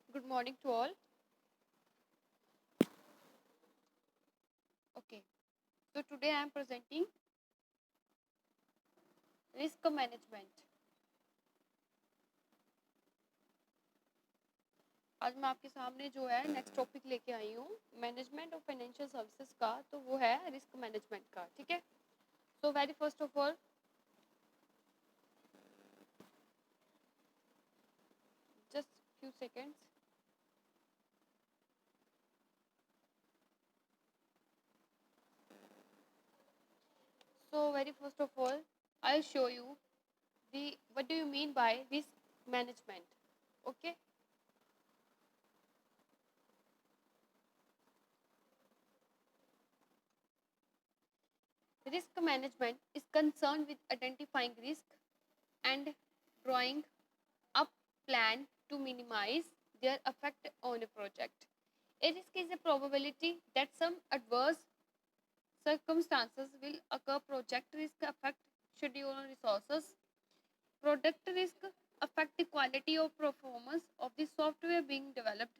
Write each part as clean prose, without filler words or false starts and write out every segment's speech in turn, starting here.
Good morning to all. Okay, so today I am presenting risk management. आज मैं आपके सामने जो है नेक्स्ट टॉपिक लेके आई हूँ मैनेजमेंट ऑफ फाइनेंशियल सर्विसेज का, तो वो है रिस्क मैनेजमेंट का। ठीक है, so very first of all just few seconds. So very first of all I show you the what do you mean by risk management. Okay, risk management is concerned with identifying risk and drawing up plan to minimize their effect on a project. A risk is a probability that some adverse circumstances will occur. Project risk affect schedule and resources. Product risk affect the quality of performance of the software being developed.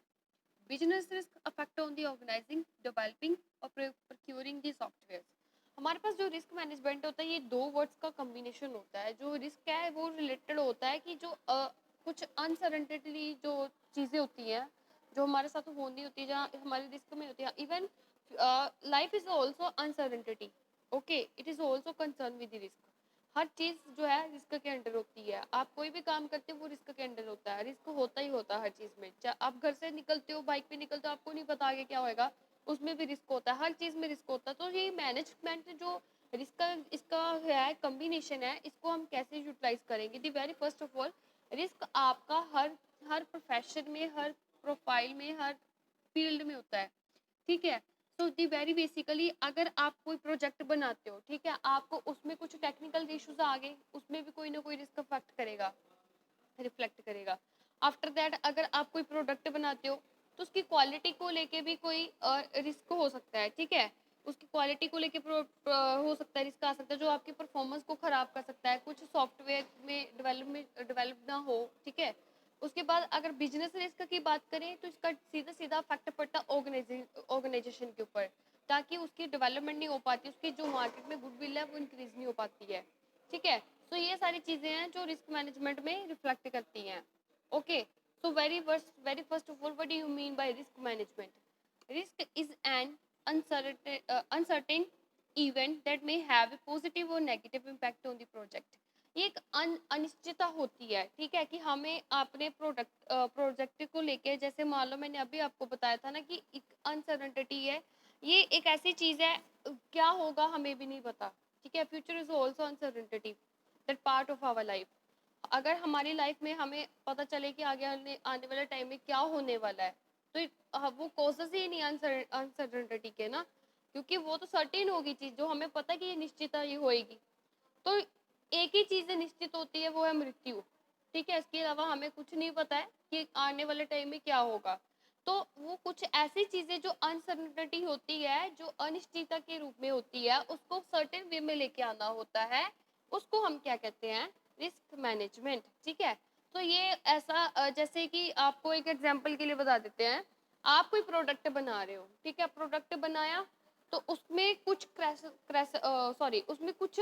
Business risk affect on the organizing, developing और procuring the software. हमारे पास जो risk management होता है ये दो words का combination होता है। जो रिस्क है वो रिलेटेड होता है कि जो कुछ अनसर्टेनिटी जो चीज़ें होती हैं जो हमारे साथ होनी होती है, जहाँ हमारे रिस्क में होती है। Even life is also uncertainty. Okay, it is also concern with risk. हर चीज़ जो है रिस्क के अंडर होती है। आप कोई भी काम करते हो वो रिस्क के अंडर होता है। रिस्क होता ही होता है हर चीज़ में। चाहे आप घर से निकलते हो, बाइक पे निकलते हो, आपको नहीं पता आगे क्या होएगा, उसमें भी रिस्क होता है। हर चीज़ में रिस्क होता है। तो ये मैनेजमेंट जो रिस्क का इसका है कम्बिनेशन है, इसको हम कैसे यूटिलाइज करेंगे। दी very first of all, risk आपका हर हर प्रोफेशन में, हर प्रोफाइल में, हर फील्ड में होता है। ठीक है, तो दी वेरी बेसिकली अगर आप कोई प्रोजेक्ट बनाते हो, ठीक है, आपको उसमें कुछ टेक्निकल इश्यूज आ गए, उसमें भी कोई ना कोई रिस्क अफेक्ट करेगा, रिफ्लेक्ट करेगा। आफ्टर दैट अगर आप कोई प्रोडक्ट बनाते हो तो उसकी क्वालिटी को लेके भी कोई रिस्क हो सकता है। ठीक है, उसकी क्वालिटी को लेके हो सकता है रिस्क आ सकता है, जो आपकी परफॉर्मेंस को खराब कर सकता है, कुछ सॉफ्टवेयर में डेवलप ना हो। ठीक है, उसके बाद अगर बिजनेस रिस्क की बात करें तो इसका सीधा सीधा इफेक्ट पड़ता है ऑर्गेनाइजेशन के ऊपर, ताकि उसकी डेवलपमेंट नहीं हो पाती, उसकी जो मार्केट में गुडविल है वो इंक्रीज नहीं हो पाती है। ठीक है, तो ये सारी चीजें हैं जो रिस्क मैनेजमेंट में रिफ्लेक्ट करती हैं। Okay, so very first of all, what do you mean by risk management? Risk is an uncertain event that may have a positive or negative impact on the project. ये एक अनिश्चितता होती है। ठीक है, कि हमें अपने प्रोजेक्ट को लेके, जैसे मान लो मैंने अभी आपको बताया था ना कि एक अनसर्टेनिटी है। ये एक ऐसी चीज है, क्या होगा हमें भी नहीं पता। ठीक है, future is also uncertainty, that part of our life. अगर हमारी लाइफ में हमें पता चले कि आगे आने वाले टाइम में क्या होने वाला है, तो वो कॉजेस ही नहीं अनसर्टेनिटी के ना, क्योंकि वो तो सर्टेन होगी चीज, जो हमें पता है कि ये निश्चितता ही होएगी। तो एक ही चीज निश्चित होती है, वो है मृत्यु। ठीक है, इसके अलावा हमें कुछ नहीं पता है कि आने वाले टाइम में क्या होगा। तो वो कुछ ऐसी चीजें जो अनसर्टेनिटी होती है, जो अनिश्चितता के रूप में होती है, उसको सर्टेन वे में लेके आना होता है, उसको हम क्या कहते हैं? Risk management. ठीक है, तो ये ऐसा जैसे कि आपको एक एग्जांपल के लिए बता देते हैं। आप कोई प्रोडक्ट बना रहे हो, ठीक है, प्रोडक्ट बनाया, तो उसमें कुछ उसमें कुछ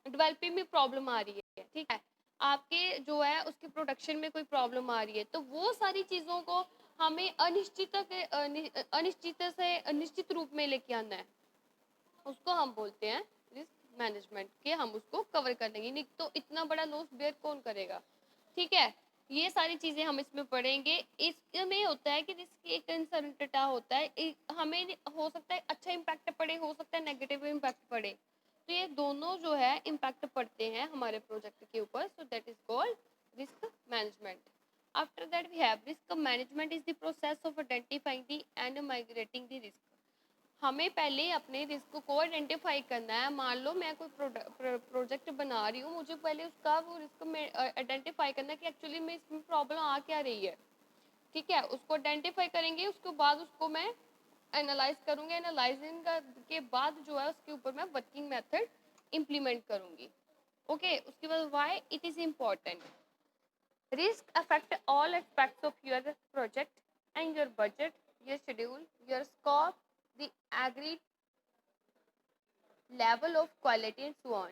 डेवलपिंग में प्रॉब्लम आ रही है। ठीक है, आपके जो है उसके प्रोडक्शन में कोई प्रॉब्लम आ रही है, तो वो सारी चीज़ों को हमें अनिश्चित से निश्चित रूप में लेके आना है। उसको हम बोलते हैं रिस्क मैनेजमेंट, के हम उसको कवर कर लेंगे, नहीं तो इतना बड़ा लॉस बेयर कौन करेगा। ठीक है, ये सारी चीजें हम इसमें पढ़ेंगे। इसमें होता है कि रिस्क एक अनसर्टेनिटी होता है, हमें हो सकता है अच्छा इम्पैक्ट पड़े, हो सकता है नेगेटिव इम्पैक्ट पड़े। तो ये दोनों जो है इम्पैक्ट पड़ते हैं हमारे प्रोजेक्ट के ऊपर। So that is called risk management. After that we have risk management is the process of identifying the and migrating the risk. हमें पहले अपने रिस्क को आइडेंटिफाई करना है। मान लो मैं कोई प्रोजेक्ट बना रही हूँ, मुझे पहले उसका वो रिस्क में आइडेंटिफाई करना है कि एक्चुअली में इसमें प्रॉब्लम आ क्या रही है। ठीक है, उसको आइडेंटिफाई करेंगे, उसके बाद उसको मैं एनालाइज करूँगी। एनालाइजिंग के बाद जो है उसके ऊपर मैं वर्किंग मेथड इम्प्लीमेंट करूँगी। ओके, उसके बाद why it is important. Risk affect all aspects of your project and your budget, your schedule, your scope, the agreed level of quality and so on.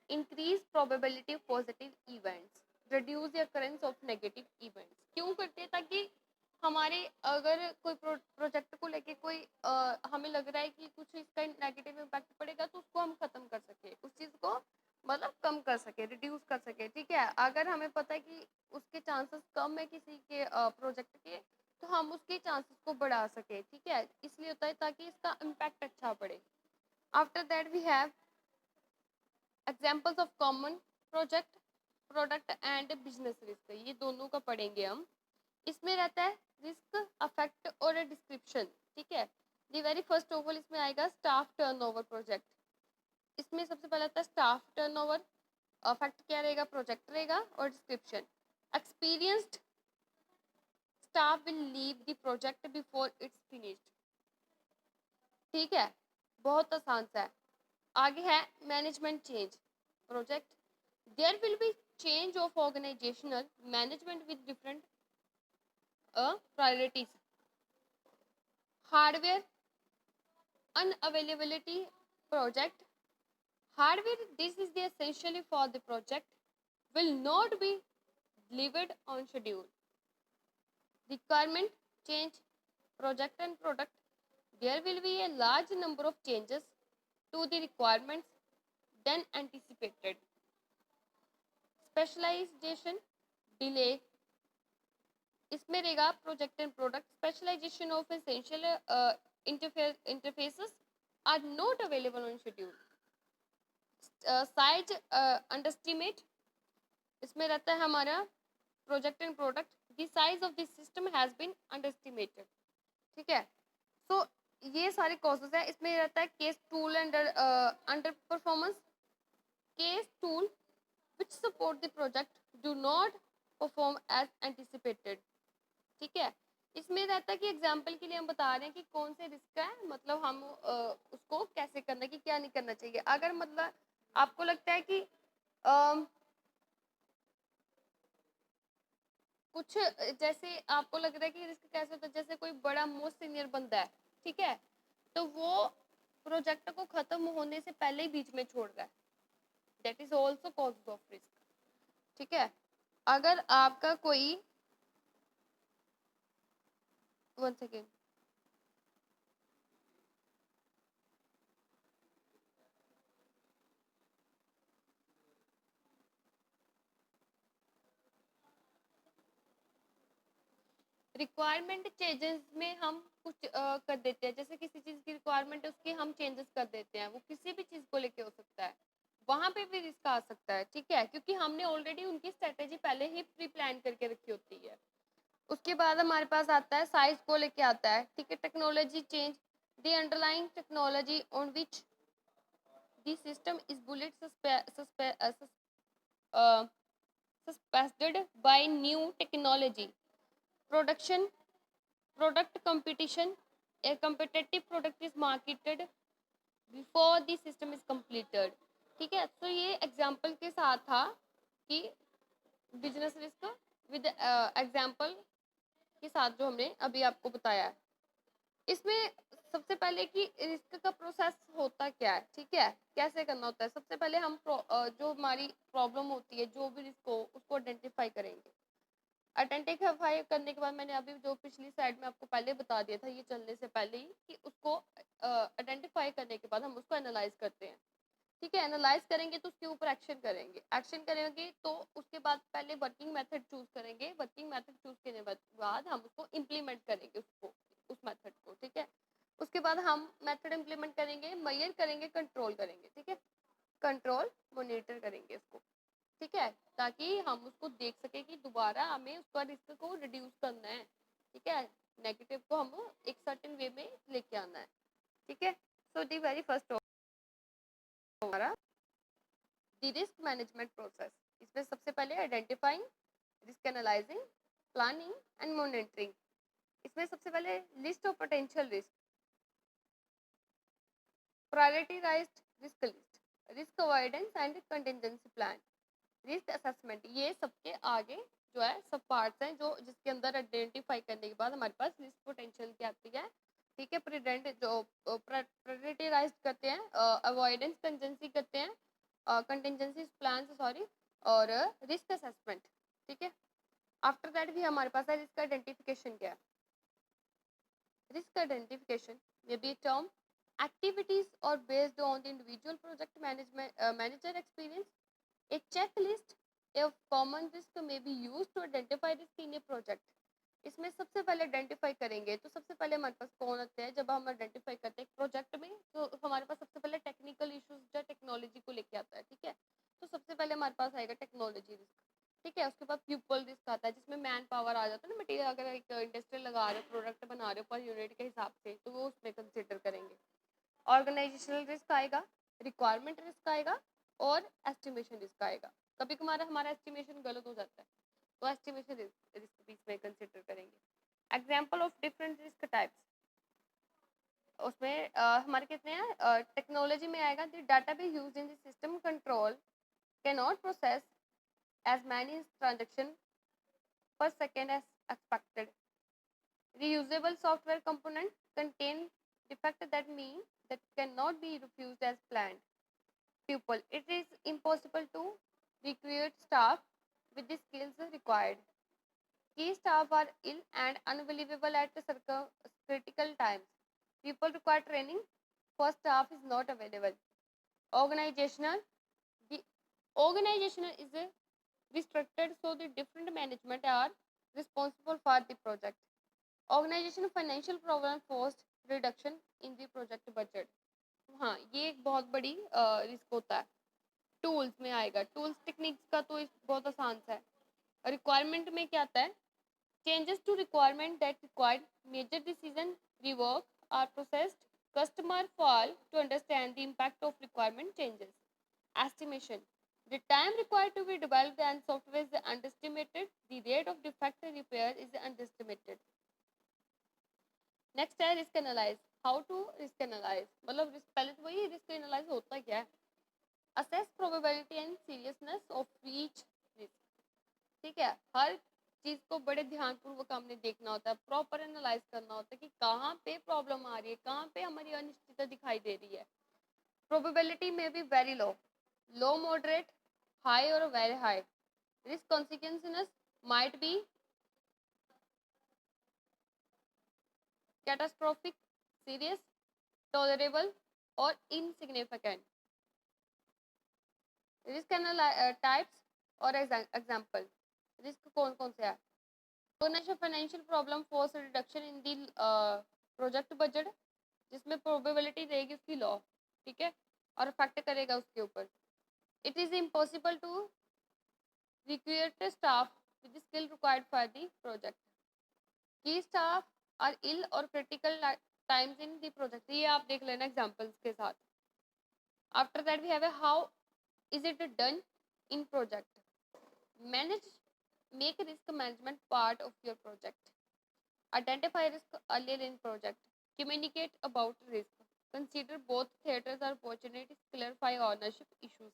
Increase probability of positive events, reduce the occurrence of negative events. क्यों करते हैं? ताकि हमारे अगर कोई project को लेके कोई हमें लग रहा है कि कुछ इसका नेगेटिव इम्पैक्ट पड़ेगा तो उसको हम खत्म कर सके, उस चीज़ को मतलब कम कर सके, रिड्यूस कर सके। ठीक है, अगर हमें पता है कि उसके चांसेस कम है किसी के प्रोजेक्ट के, तो हम उसके चांसेस को बढ़ा सके। ठीक है, इसलिए होता है ताकि इसका इम्पैक्ट अच्छा पड़े। After that we have examples of common project, product and business risk, ये दोनों का पढ़ेंगे हम। इसमें रहता है रिस्क, अफेक्ट और डिस्क्रिप्शन। ठीक है, दी वेरी फर्स्ट ऑफ ऑल इसमें आएगा स्टाफ टर्नओवर प्रोजेक्ट। इसमें सबसे पहले आता है स्टाफ टर्नओवर, अफेक्ट क्या रहेगा, प्रोजेक्ट रहेगा, और description experienced staff will leave the project before it's finished. ठीक है, बहुत आसान सा है। आगे है management change project, there will be change of organisational management with different priorities. Hardware unavailability project, hardware this is the essentially for the project will not be delivered on schedule. Requirement change project and product, there will be a large number of changes to the requirements than anticipated. Specialization delay, इसमें रहेगा project and product specialisation of essential interfaces are not available on schedule. Size underestimate, इसमें रहता है हमारा project and product, the size of this system has been underestimated. ठीक है, तो ये सारे कॉजेज है। इसमें रहता है case tool and under performance, case tool which support the project do not perform as anticipated। ठीक है, इसमें रहता है कि एग्जाम्पल के लिए हम बता रहे हैं कि कौन से रिस्क है, मतलब हम उसको कैसे करना है, कि क्या नहीं करना चाहिए। अगर मतलब आपको लगता है कि कुछ जैसे आपको लग रहा है कि रिस्क कैसे होता है, जैसे कोई बड़ा मोस्ट सीनियर बंदा है, ठीक है, तो वो प्रोजेक्ट को खत्म होने से पहले ही बीच में छोड़ रहा है, that is also cause of risk. ठीक है, अगर आपका कोई वन सेकेंड, रिक्वायरमेंट चेंजेस में हम कुछ कर देते हैं, जैसे किसी चीज़ की रिक्वायरमेंट है उसके हम चेंजेस कर देते हैं, वो किसी भी चीज़ को लेके हो सकता है, वहाँ पे भी रिस्क आ सकता है। ठीक है, क्योंकि हमने ऑलरेडी उनकी स्ट्रेटेजी पहले ही प्री प्लान करके रखी होती है। उसके बाद हमारे पास आता है साइज को लेके आता है। ठीक है, technology change, the underlying technology on which the system is bullet suspended by new technology, production, product competition, a competitive product is marketed before the system is completed। ठीक है, तो ये एग्जाम्पल के साथ था कि बिजनेस रिस्क विद एग्जाम्पल के साथ जो हमने अभी आपको बताया है। इसमें सबसे पहले कि रिस्क का प्रोसेस होता क्या है, ठीक है, कैसे करना होता है। सबसे पहले हम जो हमारी प्रॉब्लम होती है, जो भी रिस्क हो उसको आइडेंटिफाई करेंगे। आइडेंटिफाई करने के बाद मैंने अभी जो पिछली स्लाइड में आपको पहले बता दिया था, ये चलने से पहले ही, कि उसको आइडेंटिफाई करने के बाद हम उसको एनालाइज करते हैं। ठीक है, एनालाइज करेंगे तो उसके ऊपर एक्शन करेंगे, एक्शन करेंगे तो उसके बाद पहले वर्किंग मेथड चूज करेंगे, वर्किंग मेथड चूज करने के बाद हम उसको इम्प्लीमेंट करेंगे, उसको उस मेथड को। ठीक है, उसके बाद हम मेथड इम्प्लीमेंट करेंगे, मेजर करेंगे, कंट्रोल करेंगे। ठीक है, कंट्रोल मॉनिटर करेंगे उसको। ठीक है, ताकि हम उसको देख सके कि दोबारा हमें उसका रिस्क को रिड्यूस करना है। ठीक है, नेगेटिव को हम एक सर्टेन वे में लेके आना है। ठीक है, सो दी वेरी फर्स्ट हमारा द रिस्क मैनेजमेंट प्रोसेस। इसमें सबसे पहले identifying, risk analysing, planning and monitoring. इसमें सबसे पहले list of potential risk, prioritised risk list, risk avoidance and contingency plan, risk assessment, ये सबके आगे जो है सब पार्ट्स हैं जो जिसके अंदर आइडेंटिफाई करने के बाद हमारे पास रिस्क पोटेंशियल की आती है। ठीक है, प्रिडेंट जो प्रायोरिटाइज करते हैं, अवॉइडेंस कंटेंजेंसी करते हैं, कंटेंजेंसी प्लान सॉरी, और रिस्क असेसमेंट। ठीक है, आफ्टर दैट भी हमारे पास है रिस्क आइडेंटिफिकेशन। क्या है risk identification? May be term activities or based on the individual project management manager experience. A checklist of common risk may be used to identify risk in a project. इसमें सबसे पहले identify करेंगे तो सबसे पहले हमारे पास कौन होते हैं, जब हम आइडेंटिफाई करते हैं प्रोजेक्ट में तो हमारे पास सबसे पहले टेक्निकल इश्यूज जो टेक्नोलॉजी को लेके आता है। ठीक है, तो सबसे पहले हमारे पास आएगा टेक्नोलॉजी रिस्क। ठीक है, उसके बाद पीपल रिस्क आता है जिसमें मैन पावर आ जाता है ना, मटेरियल अगर एक इंडस्ट्री लगा रहे हो, प्रोडक्ट बना रहे हो पर यूनिट के हिसाब से, तो वो उसमें कंसिडर करेंगे। ऑर्गेनाइजेशनल रिस्क आएगा, रिक्वायरमेंट रिस्क आएगा, और एस्टिमेशन रिस्क आएगा। कभी कभार हमारा एस्टिमेशन गलत हो जाता है तो एस्टिमेशन रिस्क भी इसमें कंसिडर करेंगे। Example of different risk types, उसमें हमारे कितने हैं, टेक्नोलॉजी में आएगा the data be use in the system control can not process as many transaction per second as expected. Reusable software components contain defects that mean that cannot be refused as planned. Pupil, it is impossible to recruit staff with the skills required. Key staff are ill and unavailable at critical times. People require training for staff is not available. Organizational, the organizational is restricted so the different management are responsible for the project. Organization financial problem forced reduction in the project budget. हाँ, ये एक बहुत बड़ी risk होता है। Tools में आएगा, tools techniques का तो बहुत आसान सा है। रिक्वायरमेंट में क्या आता है, changes to requirement that required major decision rework are processed, customer fall to understand the impact of requirement changes. Estimation, the time required to be developed and software is underestimated, the rate of defect repair is underestimated. Next है risk analyse. How to risk analyse, मतलब पहले तो वही risk analyse होता क्या है, assess probability and seriousness of each risk. ठीक है, हर चीज को बड़े ध्यानपूर्वक हमने देखना होता है, प्रॉपर एनालाइज करना होता है कि कहाँ पे प्रॉब्लम आ रही है, कहाँ पे हमारी अनिश्चितता दिखाई दे रही है। प्रोबेबिलिटी में भी वेरी लो, लो मॉडरेट, हाई और very high. Risk consequences might be catastrophic, serious, tolerable और इनसिग्निफिकेंट। रिस्क टाइप्स और एग्जांपल। रिस्क कौन कौन से है, financial problem force reduction in the project budget, जिसमें प्रोबेबिलिटी रहेगी उसकी लॉ। ठीक है, और इफेक्ट करेगा उसके ऊपर। It is impossible to recruit staff with the skill required for the project. Key staff are ill और critical times in the project, ये आप देख लेना एग्जांपल्स के साथ। After that we have a how is it done in project? Manage, make risk management part of your project. Identify risk earlier in project. Communicate about risk. Consider both theaters or opportunities. Clarify ownership issues.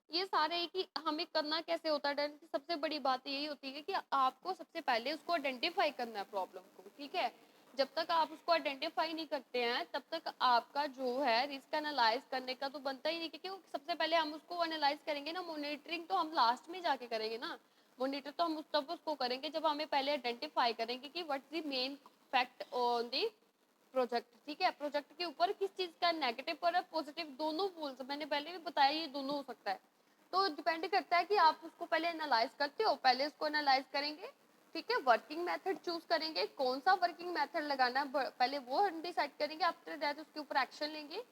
ये सारे है कि हमें करना कैसे होता है। सबसे बड़ी बात यही होती है कि आपको सबसे पहले उसको आइडेंटिफाई करना है प्रॉब्लम को। ठीक है, जब तक आप उसको आइडेंटिफाई नहीं करते हैं तब तक आपका जो है रिस्क एनालाइज करने का तो बनता ही नहीं, क्योंकि सबसे पहले हम उसको एनालाइज करेंगे ना, मॉनिटरिंग तो हम लास्ट में जाके करेंगे ना। मॉनिटर तो हम उस तब उसको करेंगे जब हमें पहले आइडेंटिफाई करेंगे कि what the main fact on the project. ठीक है, प्रोजेक्ट के ऊपर किस चीज़ का नेगेटिव और पॉजिटिव दोनों बोल, मैंने पहले भी बताया ये दोनों हो सकता है। तो डिपेंड करता है कि आप उसको पहले एनालाइज करते हो, पहले उसको एनालाइज करेंगे। ठीक है, वर्किंग मेथड चूज करेंगे, कौन सा वर्किंग मेथड लगाना है पहले वो हम डिसाइड करेंगे। आफ्टर दैट उसके ऊपर एक्शन लेंगे,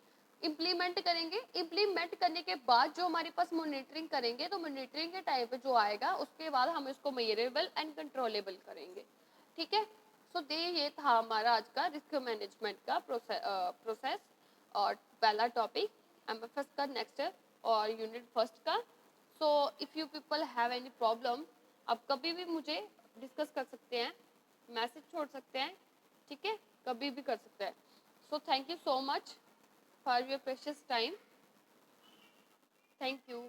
इम्प्लीमेंट करेंगे। इम्प्लीमेंट करने के बाद जो हमारे पास मॉनिटरिंग करेंगे, तो मॉनिटरिंग के टाइम पे जो आएगा उसके बाद हम इसको मेजरेबल एंड कंट्रोलेबल करेंगे। ठीक है, सो ये था हमारा आज का रिस्क मैनेजमेंट का प्रोसेस और पहला टॉपिक एमएफएस का नेक्स्ट और यूनिट फर्स्ट का। So if you people have any problem, आप कभी भी मुझे डिस्कस कर सकते हैं, मैसेज छोड़ सकते हैं। ठीक है, कभी भी कर सकते हैं। So thank you so much for your precious time. Thank you.